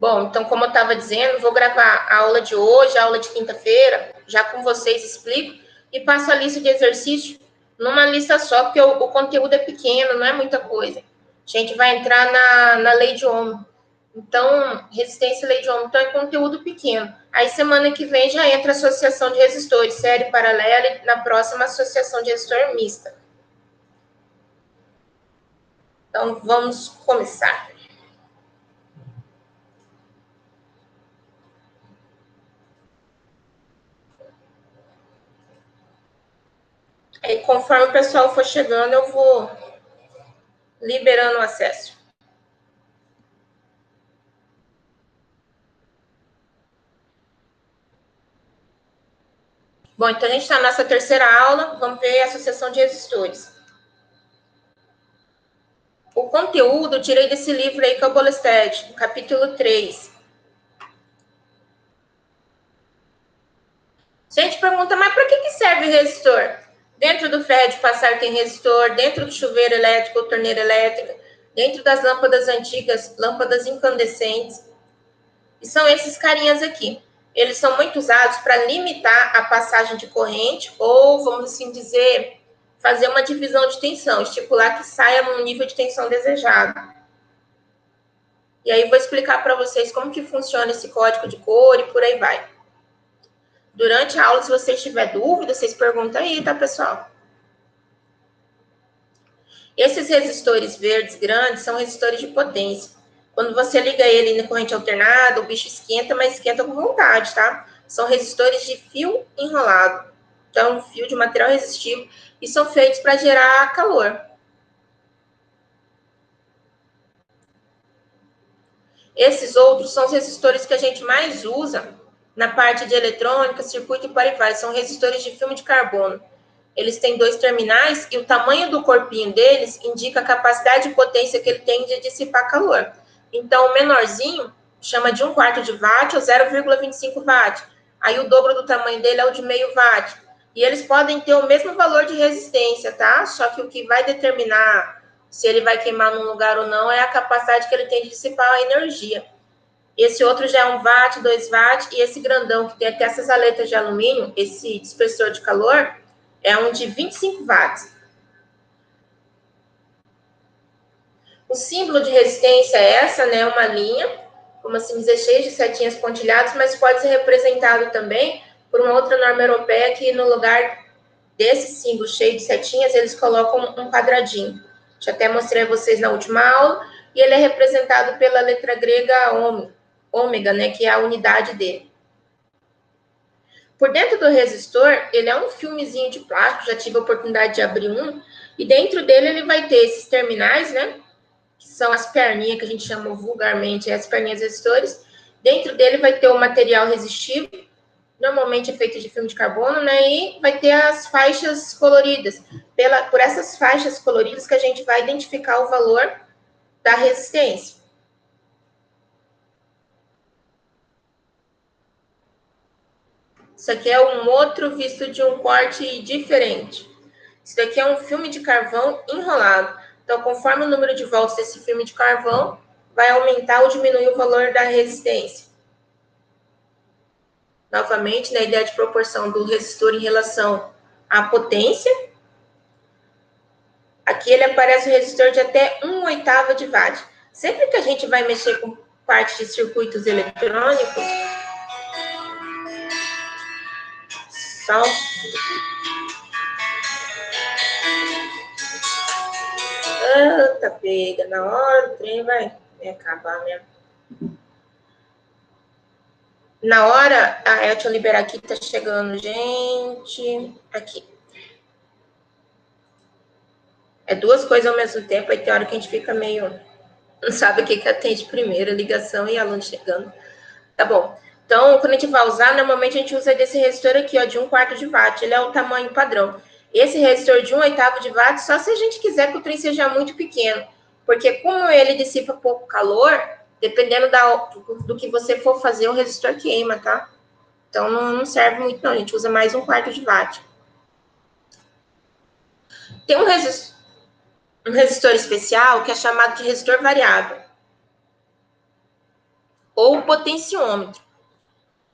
Bom, então, como eu estava dizendo, vou gravar a aula de hoje, a aula de quinta-feira, já com vocês explico, e passo a lista de exercício numa lista só, porque o conteúdo é pequeno, não é muita coisa. A gente vai entrar na lei de Ohm. Então, resistência e lei de Ohm, então é conteúdo pequeno. Aí, semana que vem, já entra a associação de resistores, série paralela, e na próxima, associação de resistor mista. Então, vamos começar. Aí, conforme o pessoal for chegando, eu vou liberando o acesso. Bom, então a gente está na nossa terceira aula, vamos ver a associação de resistores. O conteúdo eu tirei desse livro aí que é o Bolestad, capítulo 3. A gente pergunta, mas para que serve resistor? Dentro do ferro de passar tem resistor, dentro do chuveiro elétrico ou torneira elétrica, dentro das lâmpadas antigas, lâmpadas incandescentes. E são esses carinhas aqui. Eles são muito usados para limitar a passagem de corrente ou, vamos assim dizer, fazer uma divisão de tensão, estipular que saia num nível de tensão desejado. E aí vou explicar para vocês como que funciona esse código de cor e por aí vai. Durante a aula, se vocês tiverem dúvida, vocês perguntam aí, tá, pessoal? Esses resistores verdes grandes são resistores de potência. Quando você liga ele na corrente alternada, o bicho esquenta, mas esquenta com vontade, tá? São resistores de fio enrolado. Então, fio de material resistivo e são feitos para gerar calor. Esses outros são os resistores que a gente mais usa na parte de eletrônica, circuito e por aí vai. São resistores de filme de carbono. Eles têm 2 terminais e o tamanho do corpinho deles indica a capacidade de potência que ele tem de dissipar calor. Então, o menorzinho chama de 1/4 de watt ou 0,25 watt. Aí o dobro do tamanho dele é o de meio watt. E eles podem ter o mesmo valor de resistência, tá? Só que o que vai determinar se ele vai queimar num lugar ou não é a capacidade que ele tem de dissipar a energia. Esse outro já é 1 watt, 2 watt, e esse grandão que tem até essas aletas de alumínio, esse dispersor de calor, é um de 25 watts. O símbolo de resistência é essa, né? Uma linha, como assim dizer, cheia de setinhas pontilhadas, mas pode ser representado também por uma outra norma europeia que no lugar desse símbolo cheio de setinhas, eles colocam um quadradinho. Já até mostrei a vocês na última aula, e ele é representado pela letra grega ômega, né? Que é a unidade dele. Por dentro do resistor, ele é um filmezinho de plástico, já tive a oportunidade de abrir um, e dentro dele ele vai ter esses terminais, né? Que são as perninhas que a gente chama vulgarmente, as perninhas resistores. Dentro dele vai ter o material resistivo, normalmente é feito de filme de carbono, né? E vai ter as faixas coloridas. Por essas faixas coloridas que a gente vai identificar o valor da resistência. Isso aqui é um outro visto de um corte diferente. Isso daqui é um filme de carvão enrolado. Então, conforme o número de volts desse filme de carvão, vai aumentar ou diminuir o valor da resistência. Novamente, na ideia de proporção do resistor em relação à potência. Aqui ele aparece o resistor de até 1/8 de watt. Sempre que a gente vai mexer com parte de circuitos eletrônicos, só Eita, pega, na hora o trem vai acabar mesmo. Na hora, deixa eu liberar aqui, tá chegando, gente. Aqui. É duas coisas ao mesmo tempo, aí tem hora que a gente fica meio. Não sabe o que atende primeiro, ligação e aluno chegando. Tá bom. Então, quando a gente vai usar, normalmente a gente usa desse resistor aqui, ó, de 1/4 de watt. Ele é o tamanho padrão. Esse resistor de 1/8 de watt, só se a gente quiser que o trem seja muito pequeno. Porque como ele dissipa pouco calor, dependendo do que você for fazer, o resistor queima, tá? Então, não serve muito, não. A gente usa mais 1/4 de watt. Tem um resistor especial que é chamado de resistor variável. Ou potenciômetro.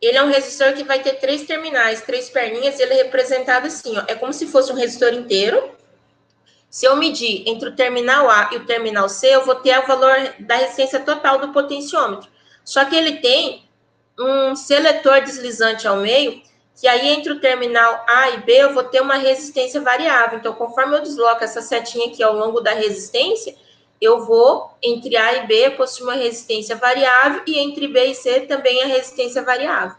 Ele é um resistor que vai ter 3 terminais, 3 perninhas, ele é representado assim, ó. É como se fosse um resistor inteiro. Se eu medir entre o terminal A e o terminal C, eu vou ter o valor da resistência total do potenciômetro. Só que ele tem um seletor deslizante ao meio, que aí entre o terminal A e B eu vou ter uma resistência variável. Então, conforme eu desloco essa setinha aqui ao longo da resistência, eu vou, entre A e B, possuir uma resistência variável, e entre B e C também a resistência variável.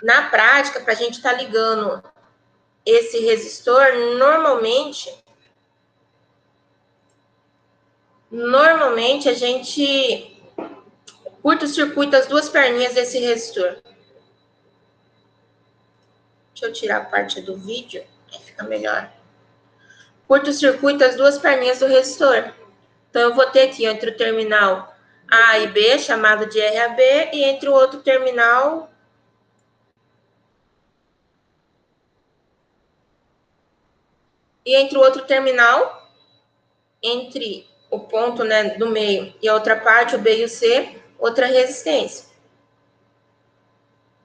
Na prática, para a gente estar ligando esse resistor, normalmente a gente curta-circuita as 2 perninhas desse resistor. Deixa eu tirar a parte do vídeo, aí fica melhor. Curto-circuita as 2 perninhas do resistor. Então, eu vou ter aqui entre o terminal A e B, chamado de RAB, e entre o outro terminal... entre o ponto, né, do meio e a outra parte, o B e o C, outra resistência.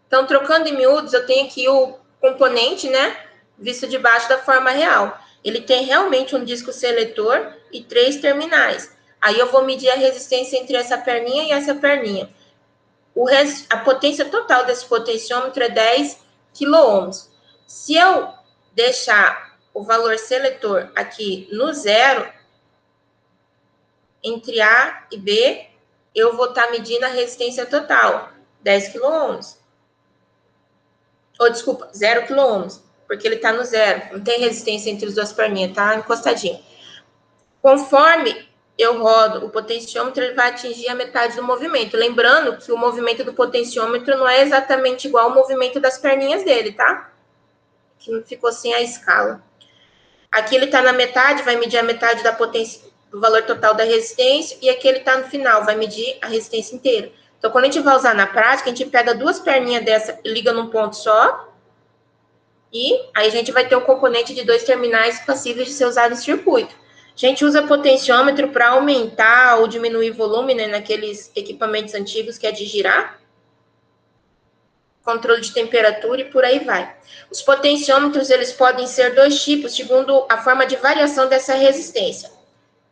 Então, trocando em miúdos, eu tenho aqui o componente, né, visto de baixo da forma real. Ele tem realmente um disco seletor e 3 terminais. Aí eu vou medir a resistência entre essa perninha e essa perninha. A potência total desse potenciômetro é 10 kΩ. Se eu deixar o valor seletor aqui no zero, entre A e B, eu vou estar medindo a resistência total, 10 kΩ. Ou, desculpa, 0 kΩ, porque ele está no zero. Não tem resistência entre as 2 perninhas, tá encostadinho. Conforme eu rodo o potenciômetro, ele vai atingir a metade do movimento. Lembrando que o movimento do potenciômetro não é exatamente igual ao movimento das perninhas dele, tá? Que não ficou sem a escala. Aqui ele está na metade, vai medir a metade da potência, do valor total da resistência, e aqui ele está no final, vai medir a resistência inteira. Então, quando a gente vai usar na prática, a gente pega 2 perninhas dessa e liga num ponto só, e aí a gente vai ter um componente de 2 terminais passíveis de ser usado em circuito. A gente usa potenciômetro para aumentar ou diminuir volume, né, naqueles equipamentos antigos que é de girar, controle de temperatura e por aí vai. Os potenciômetros, eles podem ser 2 tipos, segundo a forma de variação dessa resistência.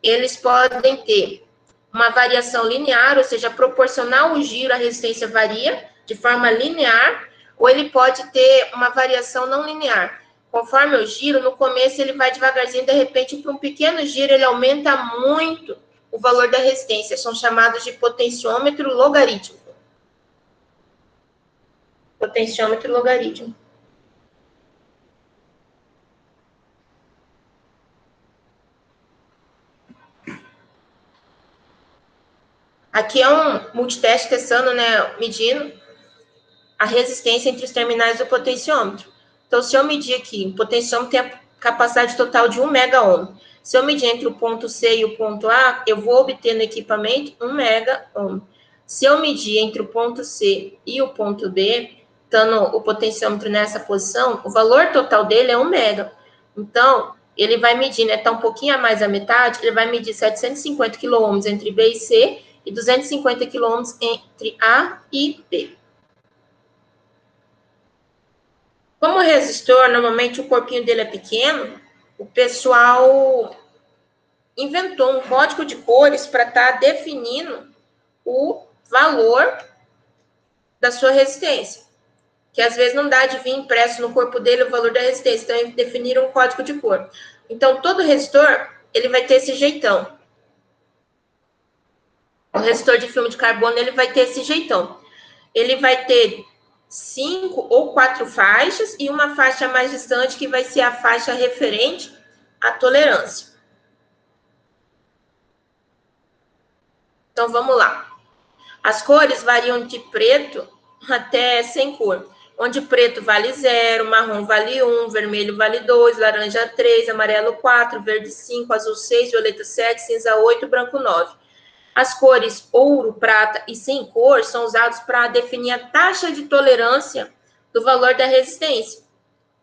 Eles podem ter uma variação linear, ou seja, proporcional ao giro, a resistência varia de forma linear, ou ele pode ter uma variação não linear. Conforme eu giro, no começo ele vai devagarzinho, de repente, para um pequeno giro, ele aumenta muito o valor da resistência. São chamados de potenciômetro logarítmico. Potenciômetro logarítmico. Aqui é um multiteste testando, né, medindo a resistência entre os terminais do potenciômetro. Então, se eu medir aqui, o potenciômetro tem a capacidade total de 1 megaohm. Se eu medir entre o ponto C e o ponto A, eu vou obter no equipamento 1 megaohm. Se eu medir entre o ponto C e o ponto B, estando o potenciômetro nessa posição, o valor total dele é 1 mega. Então, ele vai medir, né, está um pouquinho a mais da metade, ele vai medir 750 kΩ entre B e C e 250 kΩ entre A e B. Como o resistor, normalmente o corpinho dele é pequeno, o pessoal inventou um código de cores para estar definindo o valor da sua resistência. Que às vezes não dá de vir impresso no corpo dele o valor da resistência, então eles definiram um código de cor. Então, todo resistor, ele vai ter esse jeitão. O resistor de filme de carbono, ele vai ter esse jeitão. Ele vai ter 5 ou 4 faixas e uma faixa mais distante que vai ser a faixa referente à tolerância. Então, vamos lá. As cores variam de preto até sem cor, onde preto vale 0, marrom vale 1, vermelho vale 2, laranja 3, amarelo 4, verde 5, azul 6, violeta 7, cinza 8, branco 9. As cores ouro, prata e sem cor são usados para definir a taxa de tolerância do valor da resistência.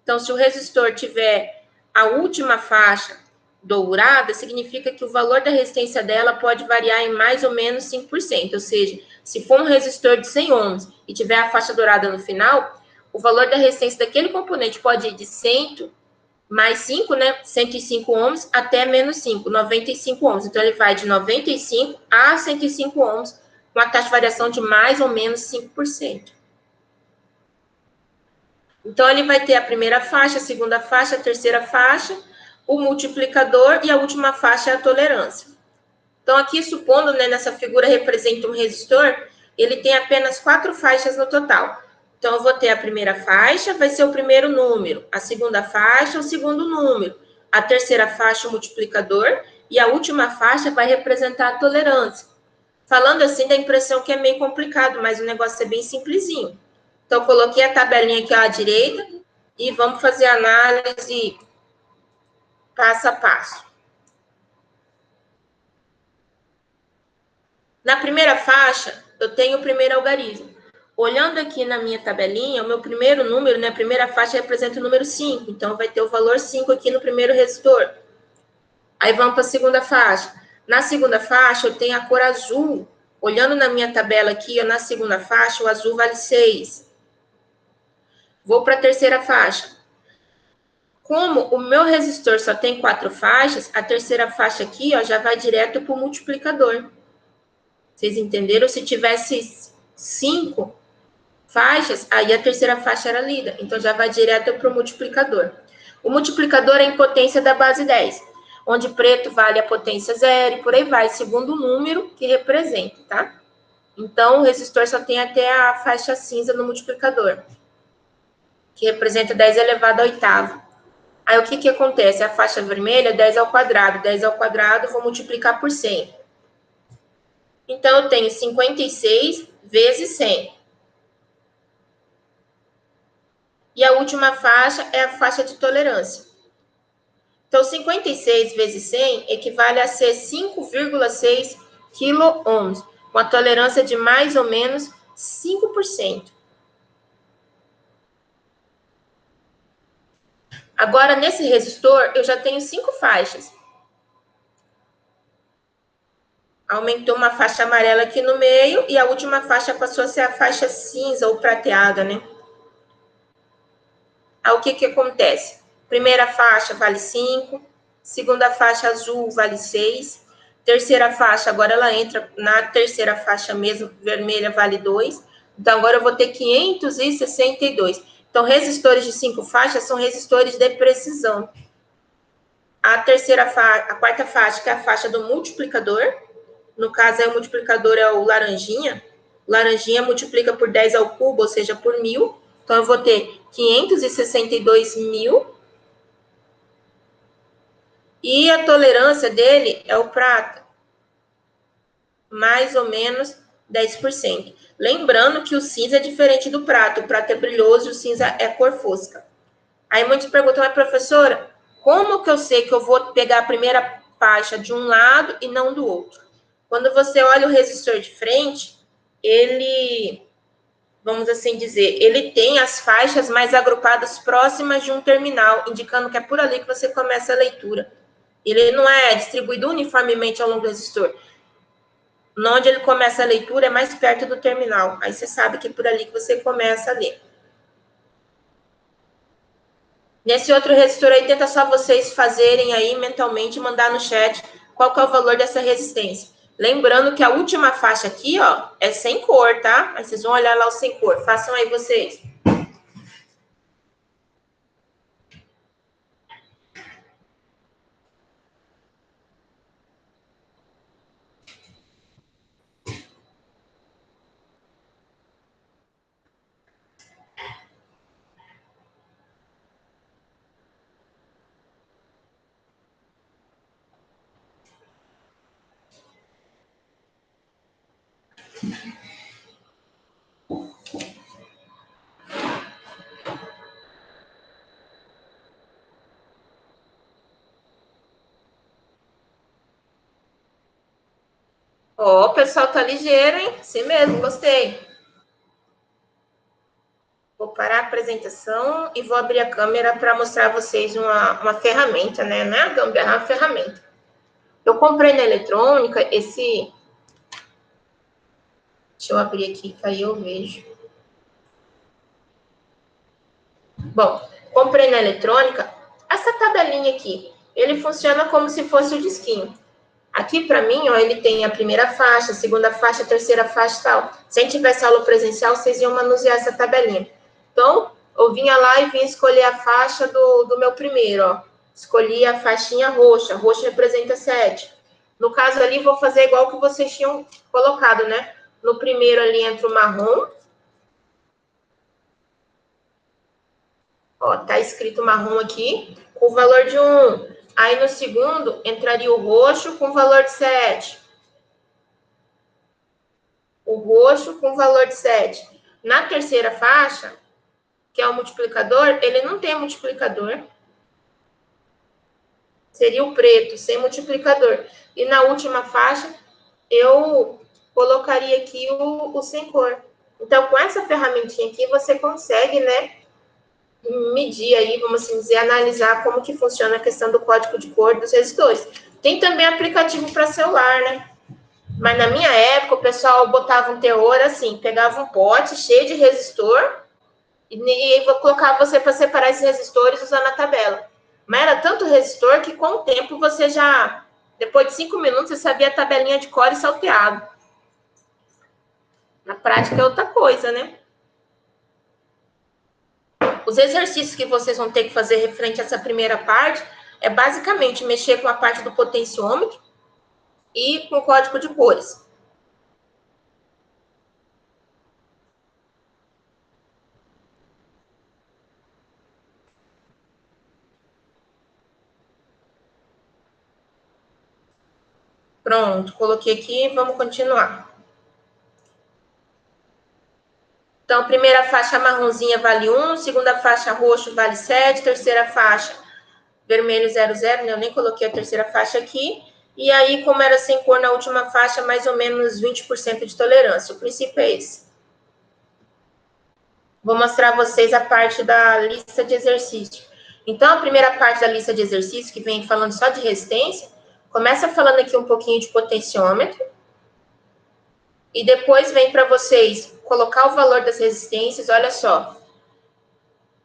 Então, se o resistor tiver a última faixa dourada, significa que o valor da resistência dela pode variar em mais ou menos 5%. Ou seja, se for um resistor de 100 ohms e tiver a faixa dourada no final, o valor da resistência daquele componente pode ir de 100 mais 5, né? 105 ohms até menos 5, 95 ohms. Então, ele vai de 95 a 105 ohms, com a taxa de variação de mais ou menos 5%. Então, ele vai ter a primeira faixa, a segunda faixa, a terceira faixa, o multiplicador e a última faixa é a tolerância. Então, aqui, supondo, né, nessa figura representa um resistor, ele tem apenas 4 faixas no total. Então, eu vou ter a primeira faixa, vai ser o primeiro número, a segunda faixa, o segundo número, a terceira faixa, o multiplicador, e a última faixa vai representar a tolerância. Falando assim, dá a impressão que é meio complicado, mas o negócio é bem simplesinho. Então, coloquei a tabelinha aqui à direita e vamos fazer a análise passo a passo. Na primeira faixa, eu tenho o primeiro algarismo. Olhando aqui na minha tabelinha, o meu primeiro número, né, a primeira faixa representa o número 5, então vai ter o valor 5 aqui no primeiro resistor. Aí vamos para a segunda faixa. Na segunda faixa, eu tenho a cor azul. Olhando na minha tabela aqui, na segunda faixa, o azul vale 6. Vou para a terceira faixa. Como o meu resistor só tem 4 faixas, a terceira faixa aqui ó, já vai direto para o multiplicador. Vocês entenderam? Se tivesse 5 faixas, aí a terceira faixa era lida. Então, já vai direto para o multiplicador. O multiplicador é em potência da base 10, onde preto vale a potência 0 e por aí vai, segundo o número que representa, tá? Então, o resistor só tem até a faixa cinza no multiplicador, que representa 10 elevado à oitava. Aí, o que que acontece? A faixa vermelha, 10 ao quadrado. 10 ao quadrado, vou multiplicar por 100. Então, eu tenho 56 vezes 100. E a última faixa é a faixa de tolerância. Então, 56 vezes 100 equivale a ser 5,6 quiloohms, com a tolerância de mais ou menos 5%. Agora, nesse resistor, eu já tenho 5 faixas. Aumentou uma faixa amarela aqui no meio e a última faixa passou a ser a faixa cinza ou prateada, né? Aí, o que que acontece? Primeira faixa vale 5, segunda faixa azul vale 6, terceira faixa, agora ela entra na terceira faixa mesmo, vermelha vale 2, então agora eu vou ter 562. Então, resistores de 5 faixas são resistores de precisão. A terceira faixa, a quarta faixa, que é a faixa do multiplicador, no caso aí o multiplicador é o laranjinha, o laranjinha multiplica por 10 ao cubo, ou seja, por 1000, então eu vou ter 562 mil. E a tolerância dele é o prata, mais ou menos 10%. Lembrando que o cinza é diferente do prata. O prata é brilhoso e o cinza é cor fosca. Aí muitos perguntam, mas professora, como que eu sei que eu vou pegar a primeira faixa de um lado e não do outro? Quando você olha o resistor de frente, ele, vamos assim dizer, ele tem as faixas mais agrupadas próximas de um terminal, indicando que é por ali que você começa a leitura. Ele não é distribuído uniformemente ao longo do resistor. Onde ele começa a leitura é mais perto do terminal. Aí você sabe que é por ali que você começa a ler. Nesse outro resistor aí, tenta só vocês fazerem aí mentalmente, mandar no chat qual que é o valor dessa resistência. Lembrando que a última faixa aqui, ó, é sem cor, tá? Aí vocês vão olhar lá o sem cor. Façam aí vocês. Ó, o pessoal tá ligeiro, hein? Sim mesmo, gostei. Vou parar a apresentação e vou abrir a câmera para mostrar a vocês uma ferramenta, né? Não é a gambiarra, é uma ferramenta. Eu comprei na eletrônica esse... Deixa eu abrir aqui, que aí eu vejo. Bom, comprei na eletrônica essa tabelinha aqui. Ele funciona como se fosse o disquinho. Aqui, para mim, ó, ele tem a primeira faixa, a segunda faixa, a terceira faixa e tal. Se a gente tivesse aula presencial, vocês iam manusear essa tabelinha. Então, eu vinha lá e vinha escolher a faixa do meu primeiro, ó. Escolhi a faixinha roxa. Roxa representa 7. No caso ali, vou fazer igual que vocês tinham colocado, né? No primeiro ali entra o marrom. Ó, tá escrito marrom aqui, com o valor de 1. Aí no segundo entraria o roxo com o valor de 7. O roxo com o valor de 7. Na terceira faixa, que é o multiplicador, ele não tem multiplicador. Seria o preto, sem multiplicador. E na última faixa, eu colocaria aqui o sem cor. Então, com essa ferramentinha aqui, você consegue, né, medir aí, vamos assim dizer, analisar como que funciona a questão do código de cor dos resistores. Tem também aplicativo para celular, né? Mas na minha época, o pessoal botava um teor assim, pegava um pote cheio de resistor e colocava você para separar esses resistores usando a tabela. Mas era tanto resistor que com o tempo você já, depois de 5 minutos, você sabia a tabelinha de cor e salteado. Na prática é outra coisa, né? Os exercícios que vocês vão ter que fazer referente a essa primeira parte é basicamente mexer com a parte do potenciômetro e com o código de cores. Pronto, coloquei aqui, vamos continuar. Então, primeira faixa marronzinha vale 1, segunda faixa roxo vale 7, terceira faixa vermelho 00, né? Eu nem coloquei a terceira faixa aqui. E aí, como era sem cor na última faixa, mais ou menos 20% de tolerância. O princípio é esse. Vou mostrar a vocês a parte da lista de exercício. Então, a primeira parte da lista de exercício, que vem falando só de resistência, começa falando aqui um pouquinho de potenciômetro, e depois vem para vocês colocar o valor das resistências. Olha só,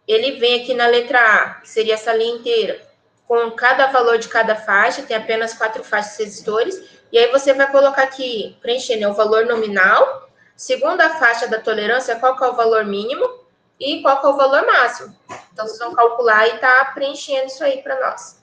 ele vem aqui na letra A, que seria essa linha inteira, com cada valor de cada faixa, tem apenas 4 faixas resistores, e aí você vai colocar aqui, preenchendo, o valor nominal, segunda faixa da tolerância, qual que é o valor mínimo, e qual que é o valor máximo. Então, vocês vão calcular e tá preenchendo isso aí para nós.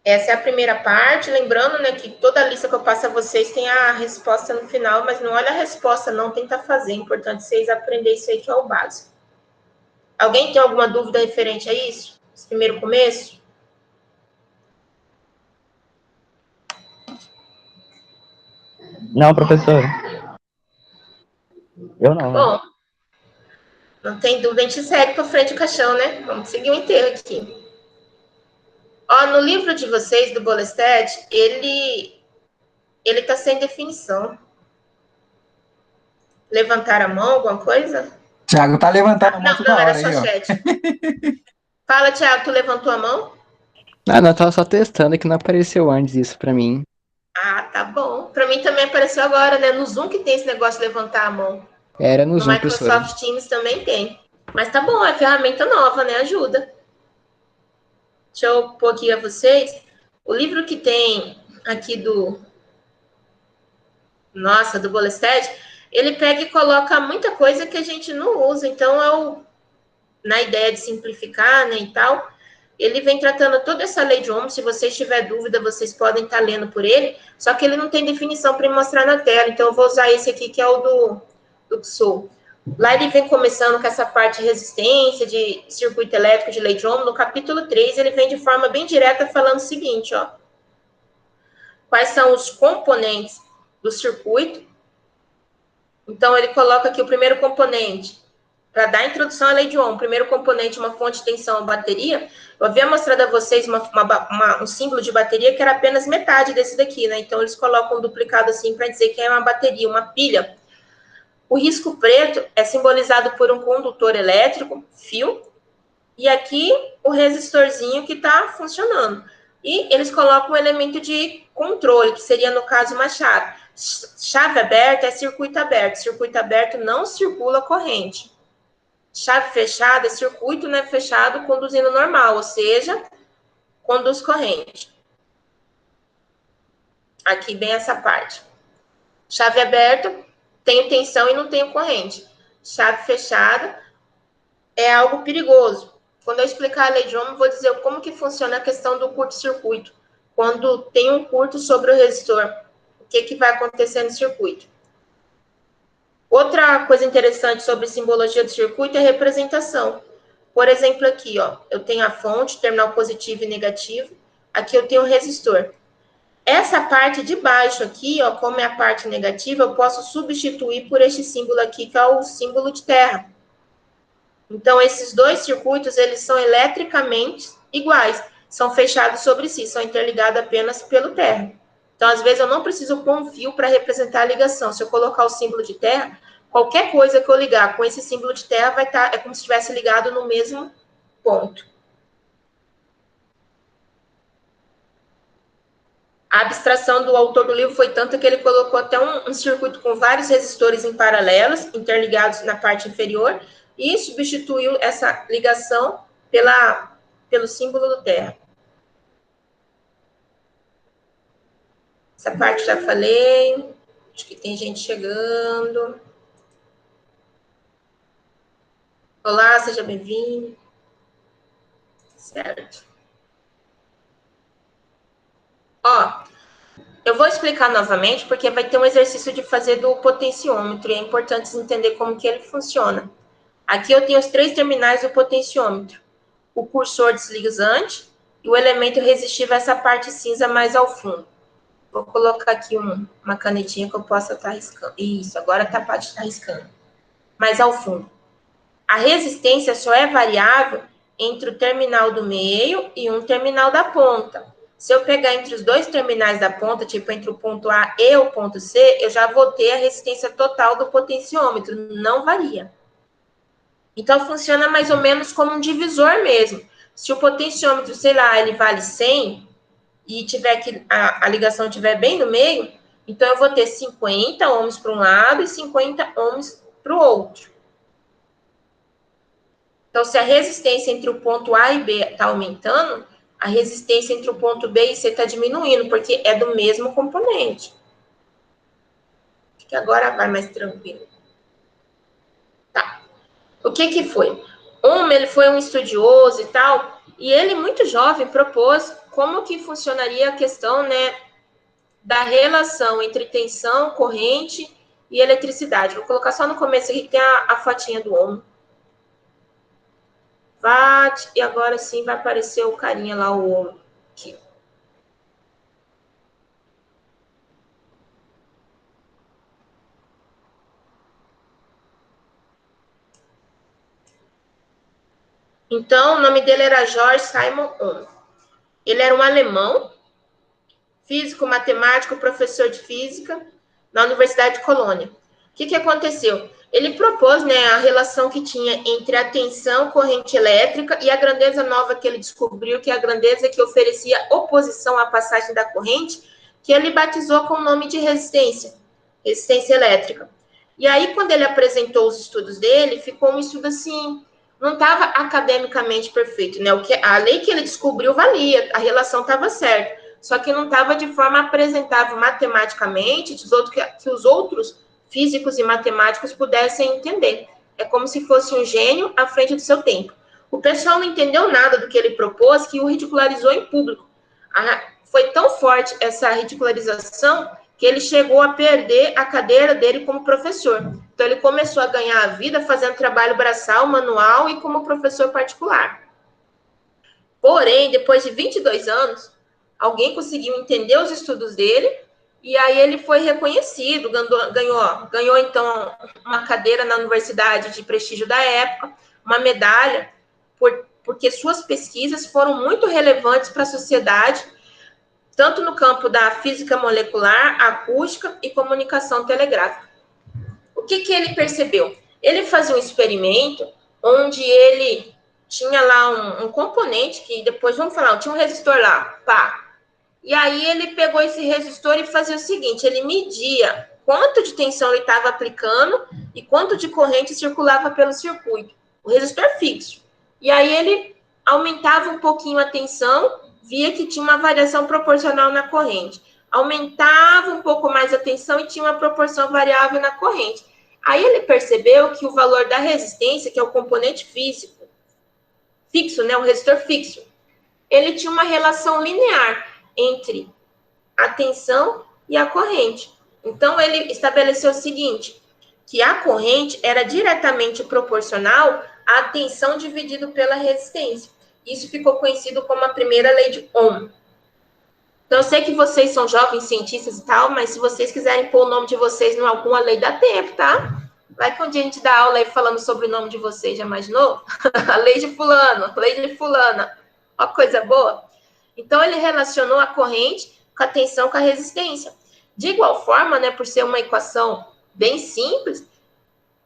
Essa é a primeira parte, lembrando, né, que toda a lista que eu passo a vocês tem a resposta no final, mas não olha a resposta não, tenta fazer, é importante vocês aprenderem isso aí que é o básico. Alguém tem alguma dúvida referente a isso? Esse primeiro começo? Não, professor. Eu não. Bom, não tem dúvida, a gente segue para frente o caixão, né? Vamos seguir o enterro aqui. Ó, no livro de vocês, do Bolestad, ele tá sem definição. Levantar a mão, alguma coisa? Thiago tá levantando a mão toda não, era hora só aí, ó. chat. Fala, Thiago, tu levantou a mão? Ah, não, eu tava só testando que não apareceu antes isso pra mim. Ah, tá bom. Para mim também apareceu agora, né? No Zoom que tem esse negócio de levantar a mão. Era no No Zoom, professora. Microsoft Teams também tem. Mas tá bom, é ferramenta nova, né? Ajuda. Deixa eu pôr aqui a vocês. O livro que tem aqui do Bolestad, ele pega e coloca muita coisa que a gente não usa. Então, na ideia de simplificar, né, e tal, ele vem tratando toda essa lei de Ohm. Se vocês tiverem dúvida, vocês podem estar lendo por ele, só que ele não tem definição para mostrar na tela, então eu vou usar esse aqui, que é o do XOL. Lá ele vem começando com essa parte de resistência, de circuito elétrico, de lei de Ohm. No capítulo 3, ele vem de forma bem direta falando o seguinte, ó. Quais são os componentes do circuito? Então, ele coloca aqui o primeiro componente, para dar a introdução à lei de Ohm, o primeiro componente, uma fonte de tensão, uma bateria, eu havia mostrado a vocês um símbolo de bateria que era apenas metade desse daqui, né? Então, eles colocam um duplicado assim para dizer que é uma bateria, uma pilha. O risco preto é simbolizado por um condutor elétrico, fio, e aqui o resistorzinho que está funcionando. E eles colocam um elemento de controle, que seria, no caso, uma chave. Chave aberta é circuito aberto. Circuito aberto não circula corrente. Chave fechada é circuito, né, fechado conduzindo normal, ou seja, conduz corrente. Aqui bem essa parte. Chave aberta, tenho tensão e não tenho corrente. Chave fechada é algo perigoso. Quando eu explicar a lei de Ohm, eu vou dizer como que funciona a questão do curto-circuito. Quando tem um curto sobre o resistor, o que vai acontecer no circuito? Outra coisa interessante sobre simbologia do circuito é a representação. Por exemplo, aqui, ó, eu tenho a fonte, terminal positivo e negativo. Aqui eu tenho o resistor. Essa parte de baixo aqui, ó, como é a parte negativa, eu posso substituir por este símbolo aqui, que é o símbolo de terra. Então, esses dois circuitos, eles são eletricamente iguais, são fechados sobre si, são interligados apenas pelo terra. Então, às vezes, eu não preciso pôr um fio para representar a ligação. Se eu colocar o símbolo de terra, qualquer coisa que eu ligar com esse símbolo de terra vai estar, é como se estivesse ligado no mesmo ponto. A abstração do autor do livro foi tanta que ele colocou até um circuito com vários resistores em paralelos, interligados na parte inferior, e substituiu essa ligação pelo símbolo do terra. Essa parte já falei. Acho que tem gente chegando. Olá, seja bem-vindo. Certo. Ó, eu vou explicar novamente, porque vai ter um exercício de fazer do potenciômetro, e é importante entender como que ele funciona. Aqui eu tenho os 3 terminais do potenciômetro. O cursor deslizante e o elemento resistível, essa parte cinza mais ao fundo. Vou colocar aqui uma canetinha que eu possa estar riscando. Isso, agora tá para estar riscando. Mais ao fundo. A resistência só é variável entre o terminal do meio e um terminal da ponta. Se eu pegar entre os 2 terminais da ponta, tipo entre o ponto A e o ponto C, eu já vou ter a resistência total do potenciômetro, não varia. Então, funciona mais ou menos como um divisor mesmo. Se o potenciômetro, sei lá, ele vale 100 e tiver que a ligação estiver bem no meio, então eu vou ter 50 ohms para um lado e 50 ohms para o outro. Então, se a resistência entre o ponto A e B está aumentando, a resistência entre o ponto B e C está diminuindo, porque é do mesmo componente. Acho que agora vai mais tranquilo. Tá. O que foi? Ele foi um estudioso e tal, e ele, muito jovem, propôs como que funcionaria a questão, né, da relação entre tensão, corrente e eletricidade. Vou colocar só no começo aqui, que tem a fotinha do Ohm. Watt, e agora sim vai aparecer o carinha lá, o Ohm. Aqui. Então, o nome dele era George Simon Ohm. Ele era um alemão, físico, matemático, professor de física na Universidade de Colônia. O que aconteceu? Ele propôs, né, a relação que tinha entre a tensão, corrente elétrica e a grandeza nova que ele descobriu, que é a grandeza que oferecia oposição à passagem da corrente, que ele batizou com o nome de resistência elétrica. E aí, quando ele apresentou os estudos dele, ficou um estudo assim, não estava academicamente perfeito, né? A lei que ele descobriu valia, a relação estava certa, só que não estava de forma apresentável matematicamente, que os outros físicos e matemáticos pudessem entender. É como se fosse um gênio à frente do seu tempo. O pessoal não entendeu nada do que ele propôs, que o ridicularizou em público. Foi tão forte essa ridicularização que ele chegou a perder a cadeira dele como professor. Então, ele começou a ganhar a vida fazendo trabalho braçal, manual e como professor particular. Porém, depois de 22 anos, alguém conseguiu entender os estudos dele E aí ele foi reconhecido, ganhou então uma cadeira na universidade de prestígio da época, uma medalha, porque suas pesquisas foram muito relevantes para a sociedade, tanto no campo da física molecular, acústica e comunicação telegráfica. O que ele percebeu? Ele fazia um experimento onde ele tinha lá um componente que depois, vamos falar, tinha um resistor lá, pá. E aí ele pegou esse resistor e fazia o seguinte, ele media quanto de tensão ele estava aplicando e quanto de corrente circulava pelo circuito. O resistor fixo. E aí ele aumentava um pouquinho a tensão, via que tinha uma variação proporcional na corrente. Aumentava um pouco mais a tensão e tinha uma proporção variável na corrente. Aí ele percebeu que o valor da resistência, que é o componente fixo, né, o resistor fixo, ele tinha uma relação linear entre a tensão e a corrente. Então, ele estabeleceu o seguinte, que a corrente era diretamente proporcional à tensão dividido pela resistência. Isso ficou conhecido como a primeira lei de Ohm. Então, eu sei que vocês são jovens cientistas e tal, mas se vocês quiserem pôr o nome de vocês em alguma lei, dá tempo, tá? Vai que um dia a gente dá aula aí falando sobre o nome de vocês, já imaginou? A lei de fulano, lei de fulana. Ó, coisa boa. Então, ele relacionou a corrente com a tensão com a resistência. De igual forma, né, por ser uma equação bem simples,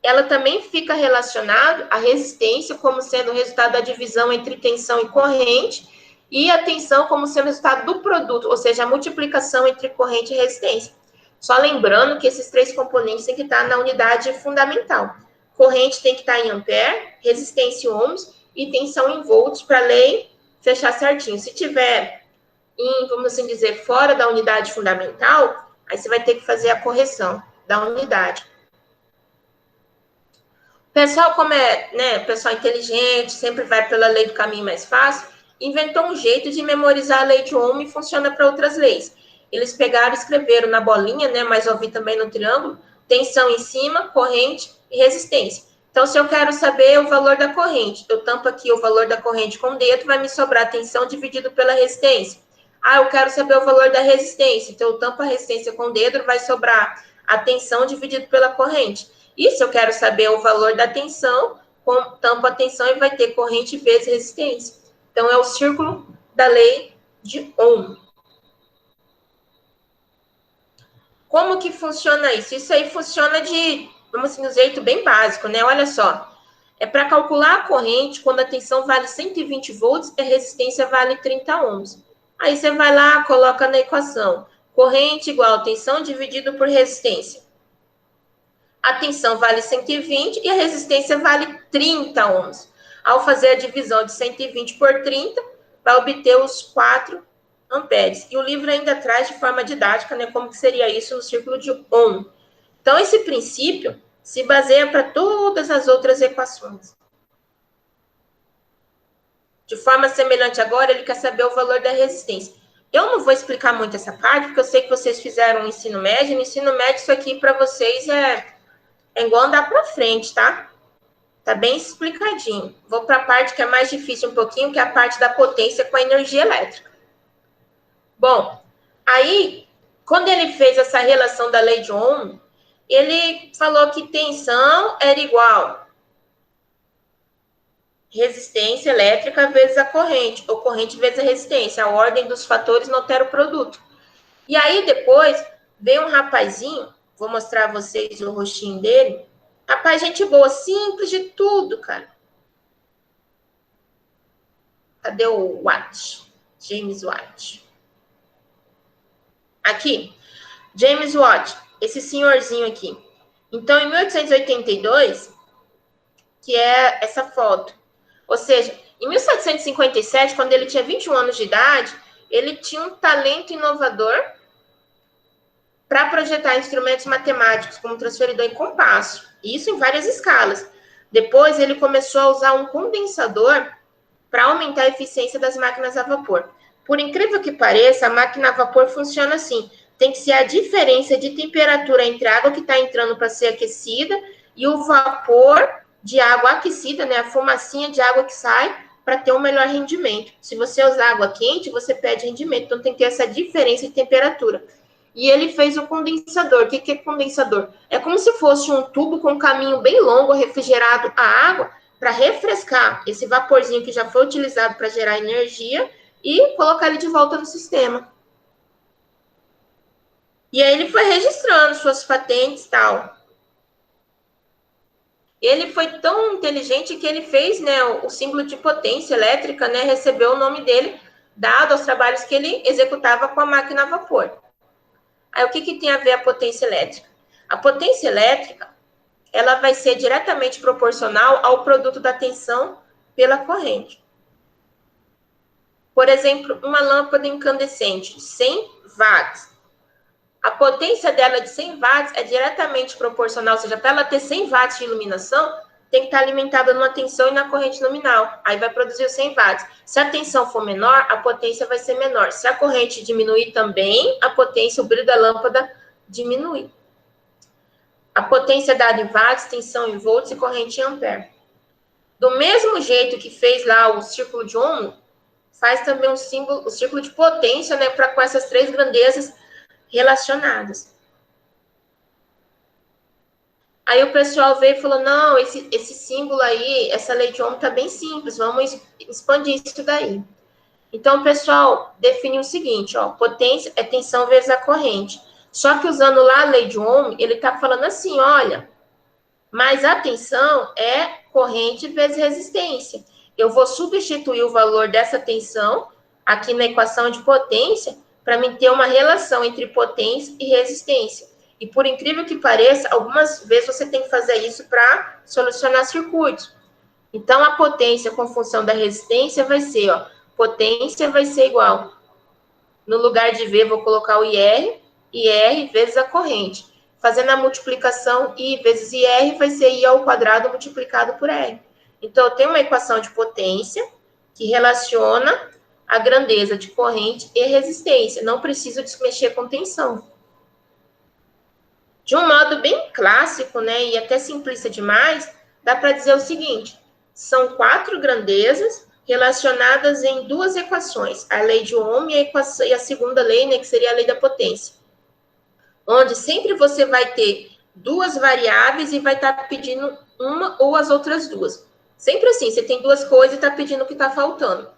ela também fica relacionada à resistência como sendo o resultado da divisão entre tensão e corrente, e a tensão como sendo o resultado do produto, ou seja, a multiplicação entre corrente e resistência. Só lembrando que esses três componentes têm que estar na unidade fundamental. Corrente tem que estar em ampere, resistência em ohms e tensão em volts para a lei fechar certinho. Se tiver, vamos assim dizer, fora da unidade fundamental, aí você vai ter que fazer a correção da unidade. O pessoal, como é, né, pessoal inteligente, sempre vai pela lei do caminho mais fácil, inventou um jeito de memorizar a lei de Ohm e funciona para outras leis. Eles pegaram e escreveram na bolinha, né, mas eu vi também no triângulo, tensão em cima, corrente e resistência. Então, se eu quero saber o valor da corrente, eu tampo aqui o valor da corrente com o dedo, vai me sobrar a tensão dividido pela resistência. Ah, eu quero saber o valor da resistência, então eu tampo a resistência com o dedo, vai sobrar a tensão dividido pela corrente. E se eu quero saber o valor da tensão, tampo a tensão e vai ter corrente vezes resistência. Então, é o círculo da lei de Ohm. Como que funciona isso? Isso aí funciona de, vamos dizer, um jeito bem básico, né? Olha só. É para calcular a corrente, quando a tensão vale 120 volts e a resistência vale 30 ohms. Aí você vai lá, coloca na equação. Corrente igual a tensão dividido por resistência. A tensão vale 120 e a resistência vale 30 ohms. Ao fazer a divisão de 120 por 30, vai obter os 4 amperes. E o livro ainda traz de forma didática, né, como que seria isso no círculo de Ohm. Então, esse princípio se baseia para todas as outras equações. De forma semelhante agora, ele quer saber o valor da resistência. Eu não vou explicar muito essa parte, porque eu sei que vocês fizeram o ensino médio. No ensino médio, isso aqui para vocês é igual andar para frente, tá? Tá bem explicadinho. Vou para a parte que é mais difícil um pouquinho, que é a parte da potência com a energia elétrica. Bom, aí, quando ele fez essa relação da lei de Ohm, ele falou que tensão era igual resistência elétrica vezes a corrente, ou corrente vezes a resistência. A ordem dos fatores não altera o produto. E aí, depois, veio um rapazinho, vou mostrar a vocês o rostinho dele. Rapaz, gente boa, simples de tudo, cara. Cadê o Watt? James Watt. Aqui, James Watt, esse senhorzinho aqui. Então, em 1882, que é essa foto. Ou seja, em 1757, quando ele tinha 21 anos de idade, ele tinha um talento inovador para projetar instrumentos matemáticos, como transferidor e compasso. Isso em várias escalas. Depois, ele começou a usar um condensador para aumentar a eficiência das máquinas a vapor. Por incrível que pareça, a máquina a vapor funciona assim. Tem que ser a diferença de temperatura entre a água que está entrando para ser aquecida e o vapor de água aquecida, né, a fumacinha de água que sai, para ter um melhor rendimento. Se você usar água quente, você perde rendimento. Então, tem que ter essa diferença de temperatura. e ele fez o condensador. O que é condensador? É como se fosse um tubo com um caminho bem longo, refrigerado a água, para refrescar esse vaporzinho que já foi utilizado para gerar energia e colocar ele de volta no sistema. E aí ele foi registrando suas patentes e tal. Ele foi tão inteligente que ele fez, né, o símbolo de potência elétrica, né, recebeu o nome dele, dado aos trabalhos que ele executava com a máquina a vapor. Aí, o que tem a ver a potência elétrica? A potência elétrica, ela vai ser diretamente proporcional ao produto da tensão pela corrente. Por exemplo, uma lâmpada incandescente de 100 watts. A potência dela de 100 watts é diretamente proporcional, ou seja, para ela ter 100 watts de iluminação, tem que estar alimentada numa tensão e na corrente nominal. Aí vai produzir os 100 watts. Se a tensão for menor, a potência vai ser menor. Se a corrente diminuir também, a potência, o brilho da lâmpada diminui. A potência dada em watts, tensão em volts e corrente em ampere. Do mesmo jeito que fez lá o círculo de Ohm, faz também um símbolo, o círculo de potência, né, para com essas três grandezas relacionadas. Aí o pessoal veio e falou, não, esse símbolo aí, essa lei de Ohm está bem simples, vamos expandir isso daí. Então, o pessoal definiu o seguinte, ó, potência é tensão vezes a corrente. Só que usando lá a lei de Ohm, ele está falando assim, olha, mas a tensão é corrente vezes resistência. Eu vou substituir o valor dessa tensão aqui na equação de potência para me ter uma relação entre potência e resistência. E por incrível que pareça, algumas vezes você tem que fazer isso para solucionar circuitos. Então, a potência com função da resistência vai ser, ó, potência vai ser igual, no lugar de V, vou colocar o IR vezes a corrente. Fazendo a multiplicação, I vezes IR vai ser I ao quadrado multiplicado por R. Então, eu tenho uma equação de potência que relaciona a grandeza de corrente e resistência. Não preciso mexer com tensão. De um modo bem clássico, né, e até simplista demais, dá para dizer o seguinte, são 4 grandezas relacionadas em 2 equações, a lei de Ohm e a segunda lei, né, que seria a lei da potência. Onde sempre você vai ter 2 variáveis e vai estar pedindo uma ou as outras 2. Sempre assim, você tem 2 coisas e está pedindo o que está faltando.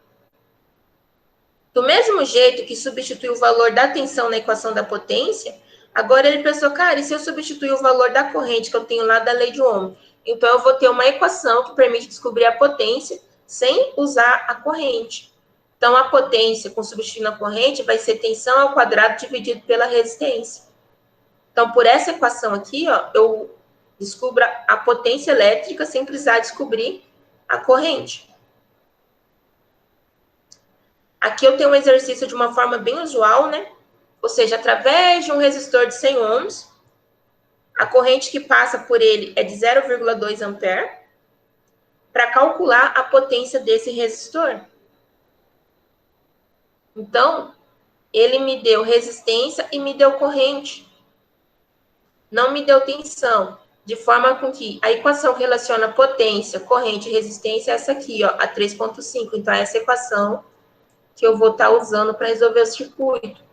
Do mesmo jeito que substitui o valor da tensão na equação da potência, agora ele pensou, cara, e se eu substituir o valor da corrente que eu tenho lá da lei de Ohm? Então, eu vou ter uma equação que permite descobrir a potência sem usar a corrente. Então, a potência, com substituindo a corrente, vai ser tensão ao quadrado dividido pela resistência. Então, por essa equação aqui, ó, eu descubro a potência elétrica sem precisar descobrir a corrente. Aqui eu tenho um exercício de uma forma bem usual, né? Ou seja, através de um resistor de 100 ohms, a corrente que passa por ele é de 0,2 ampere, para calcular a potência desse resistor. Então, ele me deu resistência e me deu corrente. Não me deu tensão. De forma com que a equação que relaciona potência, corrente e resistência é essa aqui, ó, a 3,5. Então, é essa equação que eu vou estar usando para resolver o circuito.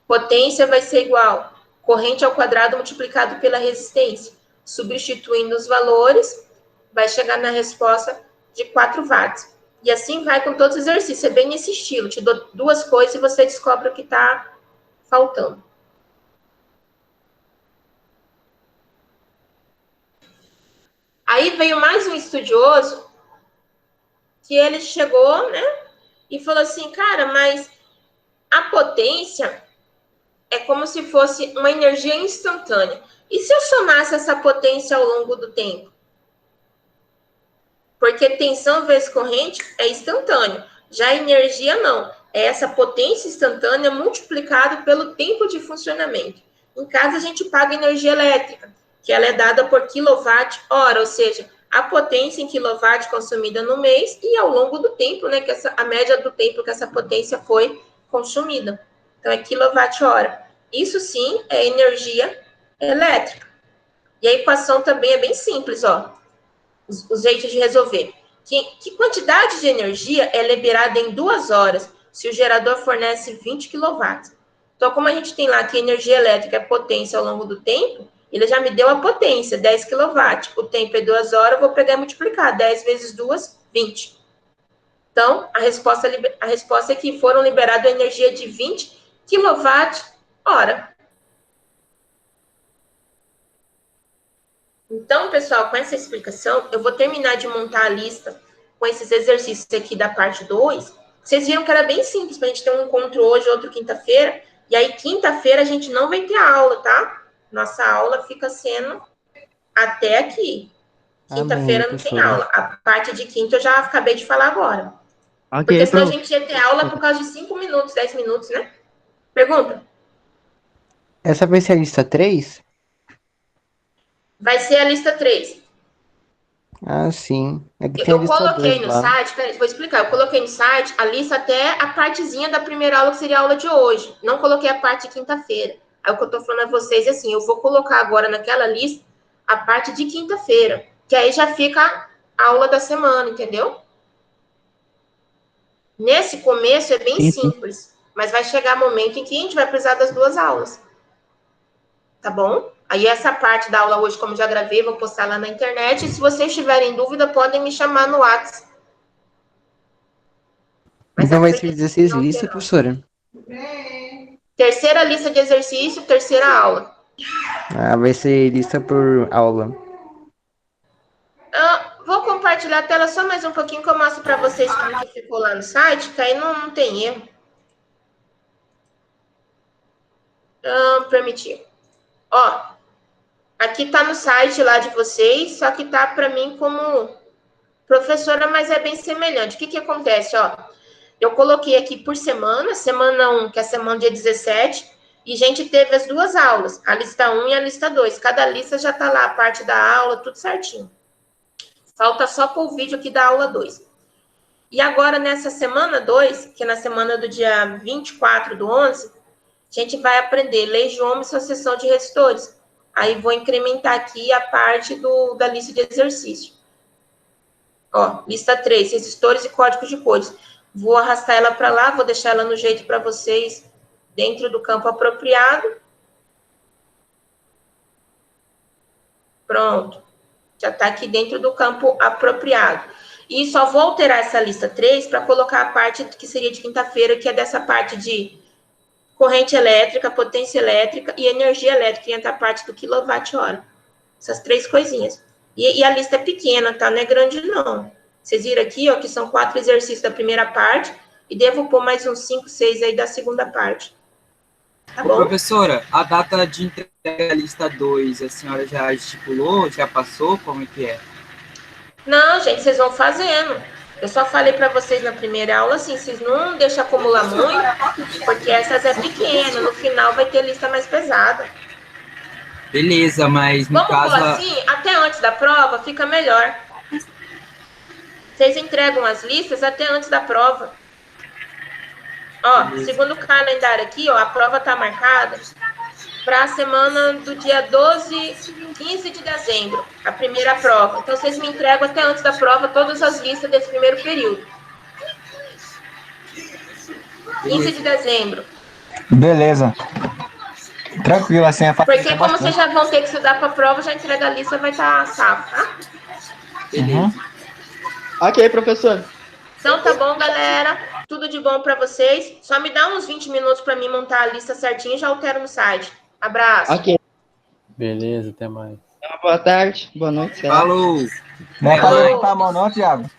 Potência vai ser igual corrente ao quadrado multiplicado pela resistência. Substituindo os valores, vai chegar na resposta de 4 watts. E assim vai com todos os exercícios. É bem nesse estilo. Te dou 2 coisas e você descobre o que está faltando. Aí veio mais um estudioso que ele chegou, né? E falou assim, cara, mas a potência é como se fosse uma energia instantânea. E se eu somasse essa potência ao longo do tempo? Porque tensão vezes corrente é instantâneo. Já a energia não. É essa potência instantânea multiplicada pelo tempo de funcionamento. Em casa, a gente paga energia elétrica, que ela é dada por quilowatt-hora, ou seja, a potência em quilowatt consumida no mês e ao longo do tempo, né, que a média do tempo que essa potência foi consumida. Então, é quilowatt-hora. Isso sim é energia elétrica. E a equação também é bem simples, ó. Os jeitos de resolver. Que quantidade de energia é liberada em 2 horas se o gerador fornece 20 kW? Então, como a gente tem lá que a energia elétrica é potência ao longo do tempo, ele já me deu a potência, 10 kW. O tempo é 2 horas, eu vou pegar e multiplicar. 10 vezes 2, 20. Então, a resposta é que foram liberadas a energia de 20 kWh. Então, pessoal, com essa explicação, eu vou terminar de montar a lista com esses exercícios aqui da parte 2. Vocês viram que era bem simples, para a gente ter um encontro hoje, outro quinta-feira. E aí, quinta-feira, a gente não vai ter aula, tá? Nossa aula fica sendo até aqui. Quinta-feira não tem aula. A parte de quinta eu já acabei de falar agora. Okay, porque senão a gente ia ter aula por causa de 5 minutos, 10 minutos, né? Pergunta. Essa vai ser a lista 3? Vai ser a lista 3. Ah, sim. É que tem eu a lista coloquei 2 no lá. site, peraí, vou explicar. Eu coloquei no site a lista até a partezinha da primeira aula, que seria a aula de hoje. Não coloquei a parte de quinta-feira. Aí o que eu tô falando a vocês é assim, eu vou colocar agora naquela lista a parte de quinta-feira, que aí já fica a aula da semana, entendeu? Nesse começo é bem simples, mas vai chegar momento em que a gente vai precisar das 2 aulas. Tá bom? Aí essa parte da aula hoje, como já gravei, vou postar lá na internet. E se vocês tiverem dúvida, podem me chamar no WhatsApp. Mas então vai ser 16 listas, professora? Terceira lista de exercício, terceira aula. Ah, vai ser lista por aula. Vou compartilhar a tela só mais um pouquinho que eu mostro para vocês como que ficou lá no site, que aí não tem erro. Permitir. Ó, aqui tá no site lá de vocês, só que tá para mim como professora, mas é bem semelhante. O que acontece, ó? Eu coloquei aqui por semana, semana 1, que é a semana dia 17, e a gente teve as 2 aulas, a lista 1 e a lista 2. Cada lista já tá lá, a parte da aula, tudo certinho. Falta só pôr o vídeo aqui da aula 2. E agora, nessa semana 2, que é na semana do dia 24 do 11, a gente vai aprender lei de Ohm e sucessão de resistores. Aí vou incrementar aqui a parte da lista de exercício. Ó, lista 3, resistores e códigos de cores. Vou arrastar ela para lá, vou deixar ela no jeito para vocês dentro do campo apropriado. Pronto. Já está aqui dentro do campo apropriado. E só vou alterar essa lista 3 para colocar a parte que seria de quinta-feira, que é dessa parte de corrente elétrica, potência elétrica e energia elétrica, e entra a parte do quilowatt-hora. Essas 3 coisinhas. E a lista é pequena, tá? Não é grande, não. Vocês viram aqui, ó, que são 4 exercícios da primeira parte, e devo pôr mais uns 5, 6 aí da segunda parte. Tá bom? Professora, a data de entrega da lista 2, a senhora já estipulou? Já passou? Como é que é? Não, gente, vocês vão fazendo. Eu só falei para vocês na primeira aula, assim, vocês não deixam acumular muito, porque essas é pequena, no final vai ter lista mais pesada. Beleza, mas no caso... Vamos assim, até antes da prova fica melhor. Vocês entregam as listas até antes da prova. Ó, segundo o calendário aqui, ó, a prova tá marcada para a semana do dia 15 de dezembro, a primeira prova. Então, vocês me entregam até antes da prova todas as listas desse primeiro período. 15 de dezembro. Beleza. Tranquilo, assim é fácil. Porque como vocês já vão ter que estudar para a prova, já entrega a lista, vai estar salvo, tá? Ok, professor. Então, tá bom, galera. Tudo de bom para vocês. Só me dá uns 20 minutos para mim montar a lista certinho e já altero no site. Abraço. Ok. Beleza, até mais. Boa tarde, boa noite. Falou! Não é pra levantar a mão não, Thiago?